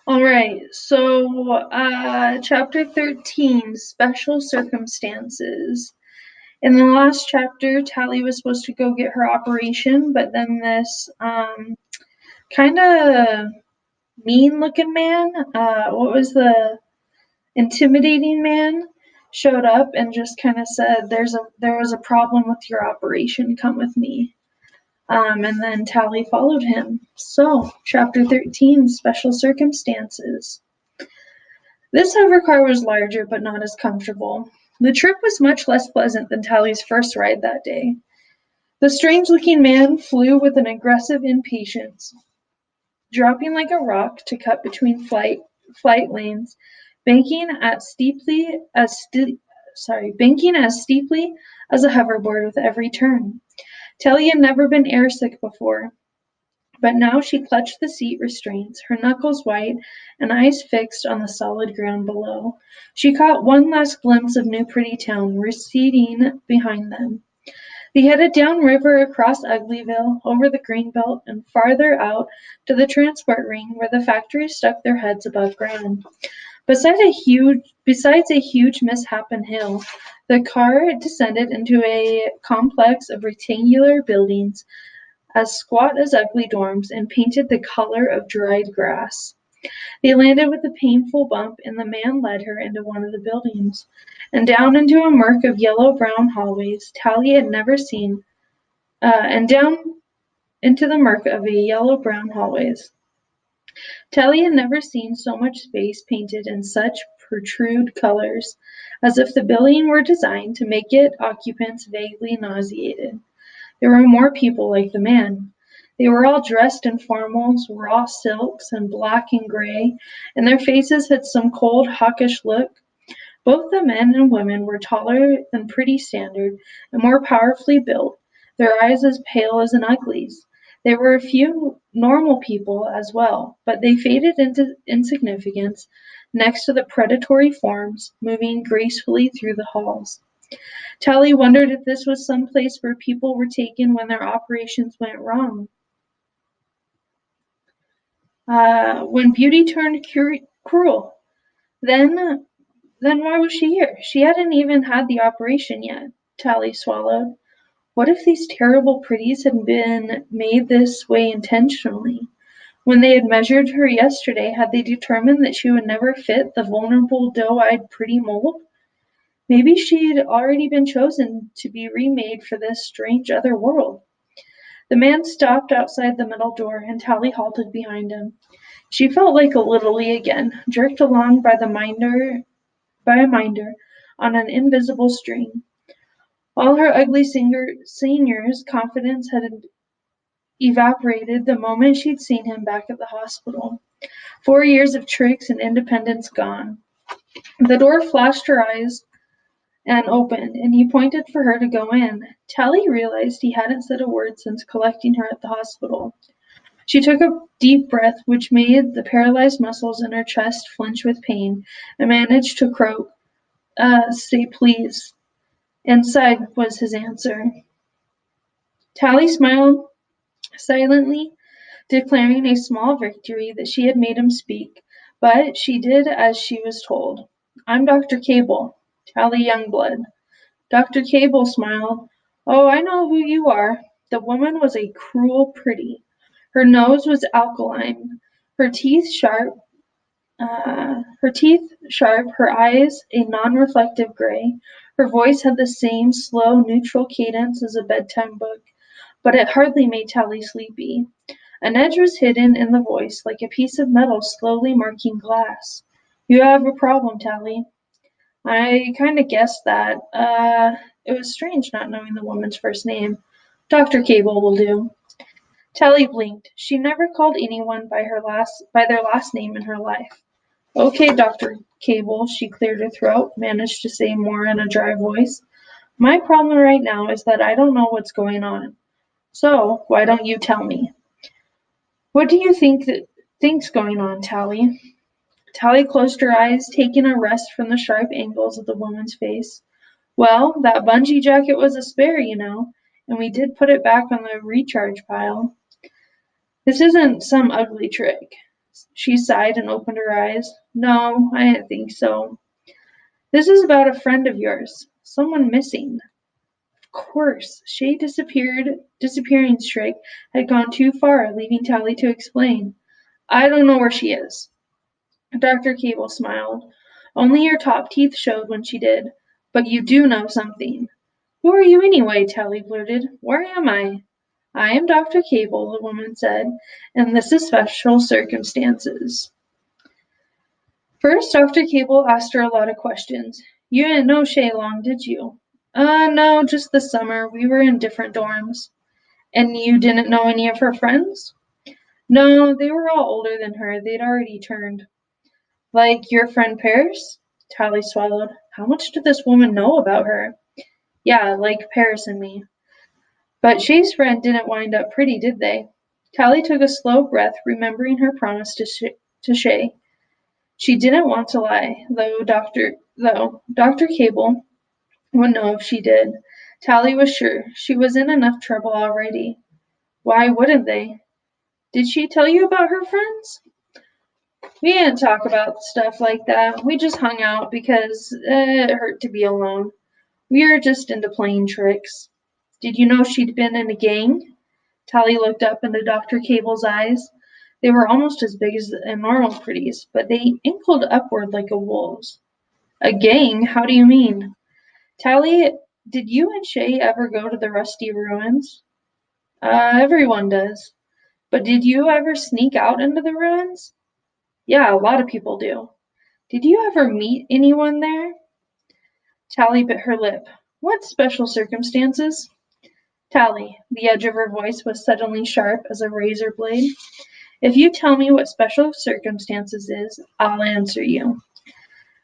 All right, so chapter 13, Special Circumstances. In the last chapter, Tally was supposed to go get her operation, but then this kind of mean looking man, what was the intimidating man, showed up and just kind of said, there was a problem with your operation, come with me. And then Tally followed him. So, chapter 13, Special Circumstances. This hovercar was larger but not as comfortable. The trip was much less pleasant than Tally's first ride that day. The strange-looking man flew with an aggressive impatience, dropping like a rock to cut between flight lanes, banking as banking as steeply as a hoverboard with every turn. Tally had never been airsick before, but now she clutched the seat restraints, her knuckles white and eyes fixed on the solid ground below. She caught one last glimpse of New Pretty Town receding behind them. They headed downriver across Uglyville, over the Greenbelt, and farther out to the transport ring where the factories stuck their heads above ground. Besides a huge misshapen hill, the car descended into a complex of rectangular buildings as squat as ugly dorms and painted the color of dried grass. They landed with a painful bump, and the man led her into one of the buildings, and down into a murk of yellow-brown hallways Tally had never seen, and down into the murk of a yellow-brown hallways. Tally had never seen so much space painted in such protrude colors, as if the building were designed to make its occupants vaguely nauseated. There were more people like the man. They were all dressed in formals, raw silks, and black and gray, and their faces had some cold, hawkish look. Both the men and women were taller than pretty standard, and more powerfully built, their eyes as pale as an Uglies. There were a few normal people as well, but they faded into insignificance next to the predatory forms moving gracefully through the halls. Tally wondered if this was some place where people were taken when their operations went wrong. When beauty turned cruel. Then, then why was she here? She hadn't even had the operation yet. Tally swallowed. What if these terrible pretties had been made this way intentionally? When they had measured her yesterday, had they determined that she would never fit the vulnerable, doe-eyed, pretty mold? Maybe she'd already been chosen to be remade for this strange other world. The man stopped outside the metal door, and Tally halted behind him. She felt like a little Lee again, jerked along by a minder on an invisible string. All her ugly senior's confidence had evaporated the moment she'd seen him back at the hospital. 4 years of tricks and independence gone. The door flashed her eyes and opened, and he pointed for her to go in. Tally realized he hadn't said a word since collecting her at the hospital. She took a deep breath, which made the paralyzed muscles in her chest flinch with pain, and managed to croak, say please. Inside was his answer. Tally smiled silently, declaring a small victory that she had made him speak, but she did as she was told. I'm Dr. Cable, Tally Youngblood. Dr. Cable smiled. Oh, I know who you are. The woman was a cruel pretty. Her nose was alkaline, her teeth sharp, her eyes a non-reflective gray. Her voice had the same slow, neutral cadence as a bedtime book, but it hardly made Tally sleepy. An edge was hidden in the voice, like a piece of metal slowly marking glass. You have a problem, Tally. I kind of guessed that. It was strange not knowing the woman's first name. Dr. Cable will do. Tally blinked. She never called anyone by their last name in her life. Okay, Dr. Cable, she cleared her throat, managed to say more in a dry voice. My problem right now is that I don't know what's going on. So, why don't you tell me? What do you think's going on, Tally? Tally closed her eyes, taking a rest from the sharp angles of the woman's face. Well, that bungee jacket was a spare, and we did put it back on the recharge pile. This isn't some ugly trick. She sighed and opened her eyes. No, I didn't think so. This is about a friend of yours. Someone missing. Of course, disappearing streak had gone too far, leaving Tally to explain. I don't know where she is. Dr. Cable smiled. Only your top teeth showed when she did. But you do know something. Who are you anyway? Tally blurted. Where am I? I am Dr. Cable, the woman said, and this is special circumstances. First, Dr. Cable asked her a lot of questions. You didn't know Shay long, did you? No, just this summer. We were in different dorms. And you didn't know any of her friends? No, they were all older than her. They'd already turned. Like your friend Paris? Tally swallowed. How much did this woman know about her? Yeah, like Paris and me. But Shay's friend didn't wind up pretty, did they? Tally took a slow breath, remembering her promise to Shay. She didn't want to lie, though Dr. Cable would know if she did. Tally was sure she was in enough trouble already. Why wouldn't they? Did she tell you about her friends? We didn't talk about stuff like that. We just hung out because it hurt to be alone. We were just into playing tricks. Did you know she'd been in a gang? Tally looked up into Dr. Cable's eyes. They were almost as big as a normal pretty's, but they angled upward like a wolf's. A gang? How do you mean? Tally, did you and Shay ever go to the Rusty Ruins? Everyone does. But did you ever sneak out into the ruins? Yeah, a lot of people do. Did you ever meet anyone there? Tally bit her lip. What special circumstances? Tally, the edge of her voice was suddenly sharp as a razor blade. If you tell me what special circumstances is, I'll answer you.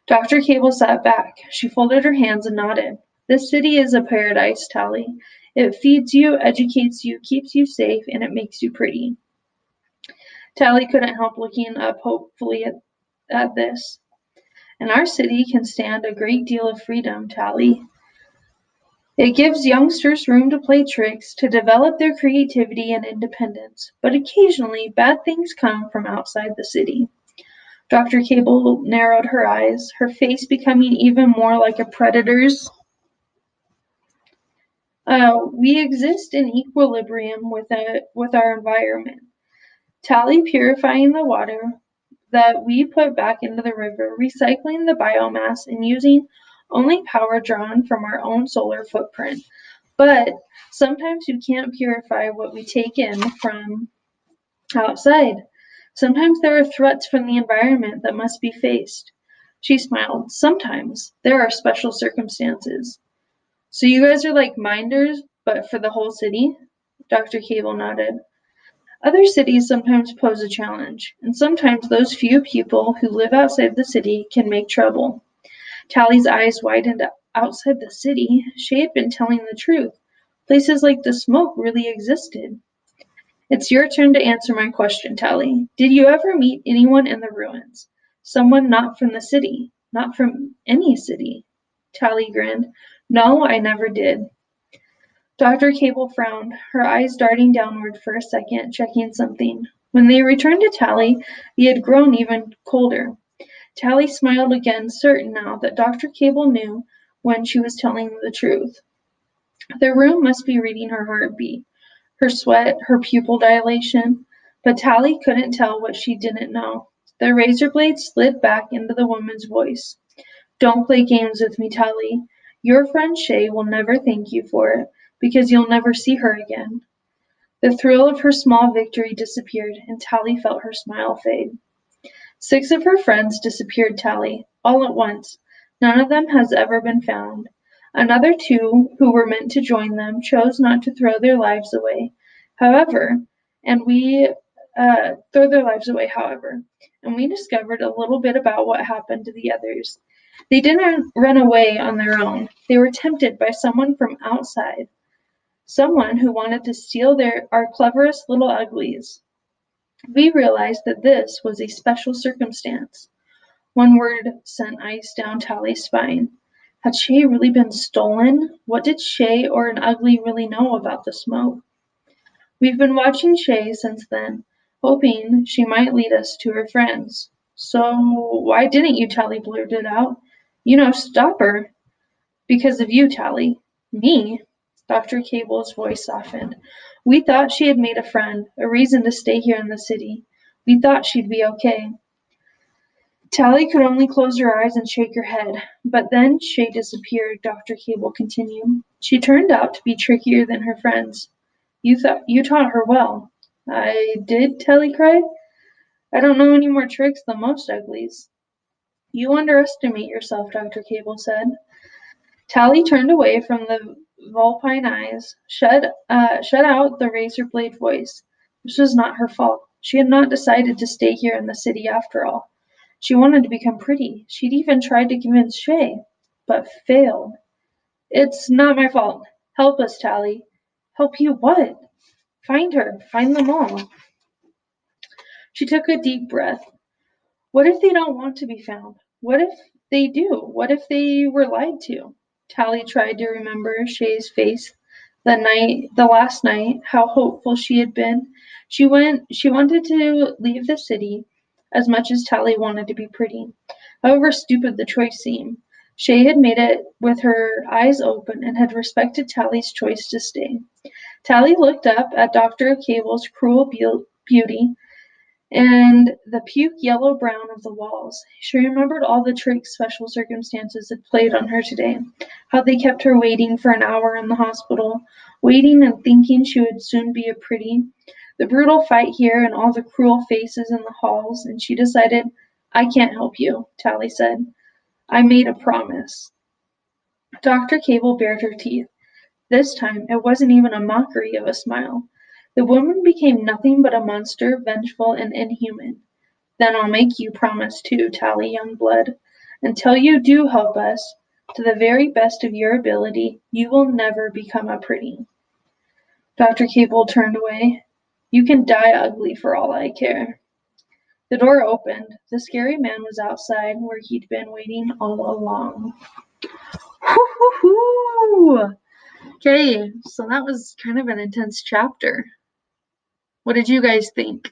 Dr. Cable sat back. She folded her hands and nodded. This city is a paradise, Tally. It feeds you, educates you, keeps you safe, and it makes you pretty. Tally couldn't help looking up hopefully at this. And our city can stand a great deal of freedom, Tally. It gives youngsters room to play tricks, to develop their creativity and independence, but occasionally bad things come from outside the city. Dr. Cable narrowed her eyes, her face becoming even more like a predator's. We exist in equilibrium with our environment. Tally purifying the water that we put back into the river, recycling the biomass, and using only power drawn from our own solar footprint. But sometimes we can't purify what we take in from outside. Sometimes there are threats from the environment that must be faced. She smiled. Sometimes there are special circumstances. So you guys are like minders, but for the whole city? Dr. Cable nodded. Other cities sometimes pose a challenge, and sometimes those few people who live outside the city can make trouble. Tally's eyes widened. Outside the city, she had been telling the truth. Places like the smoke really existed. It's your turn to answer my question, Tally. Did you ever meet anyone in the ruins? Someone not from the city, not from any city. Tally grinned. No, I never did. Dr. Cable frowned, her eyes darting downward for a second, checking something. When they returned to Tally, he had grown even colder. Tally smiled again, certain now that Dr. Cable knew when she was telling the truth. The room must be reading her heartbeat, her sweat, her pupil dilation, but Tally couldn't tell what she didn't know. The razor blade slid back into the woman's voice. Don't play games with me, Tally. Your friend Shay will never thank you for it, because you'll never see her again. The thrill of her small victory disappeared, and Tally felt her smile fade. 6 of her friends disappeared, Tally, all at once. None of them has ever been found. Another 2, who were meant to join them, chose not to throw their lives away. However, and we discovered a little bit about what happened to the others. They didn't run away on their own. They were tempted by someone from outside, someone who wanted to steal our cleverest little uglies. We realized that this was a special circumstance. One word sent ice down Tally's spine. Had Shay really been stolen? What did Shay or an ugly really know about the smoke? We've been watching Shay since then. hoping she might lead us to her friends. So why didn't you, Tally blurted out. Stop her. Because of you, Tally. Me? Dr. Cable's voice softened. We thought she had made a friend, a reason to stay here in the city. We thought she'd be okay. Tally could only close her eyes and shake her head. But then she disappeared, Dr. Cable continued. She turned out to be trickier than her friends. You taught her well. I did, Tally cried. I don't know any more tricks than most uglies. You underestimate yourself, Dr. Cable said. Tally turned away from the vulpine eyes, shut out the razor blade voice. This was not her fault. She had not decided to stay here in the city after all. She wanted to become pretty. She'd even tried to convince Shay, but failed. It's not my fault. Help us, Tally. Help you what? Find her. Find them all. She took a deep breath. What if they don't want to be found? What if they do? What if they were lied to? Tally tried to remember Shay's face the last night, how hopeful she had been. She wanted to leave the city as much as Tally wanted to be pretty. However stupid the choice seemed, Shay had made it with her eyes open and had respected Tally's choice to stay. Tally looked up at Dr. Cable's cruel beauty and the puke yellow brown of the walls. She remembered all the tricks special circumstances had played on her today, how they kept her waiting for an hour in the hospital, waiting and thinking she would soon be a pretty, the brutal fight here and all the cruel faces in the halls, and she decided, I can't help you, Tally said. I made a promise. Dr. Cable bared her teeth. This time it wasn't even a mockery of a smile. The woman became nothing but a monster, vengeful and inhuman. Then I'll make you promise too, Tally Youngblood. Until you do help us, to the very best of your ability, you will never become a pretty. Dr. Cable turned away. You can die ugly for all I care. The door opened. The scary man was outside where he'd been waiting all along. Hoo-hoo-hoo! Okay, so that was kind of an intense chapter. What did you guys think?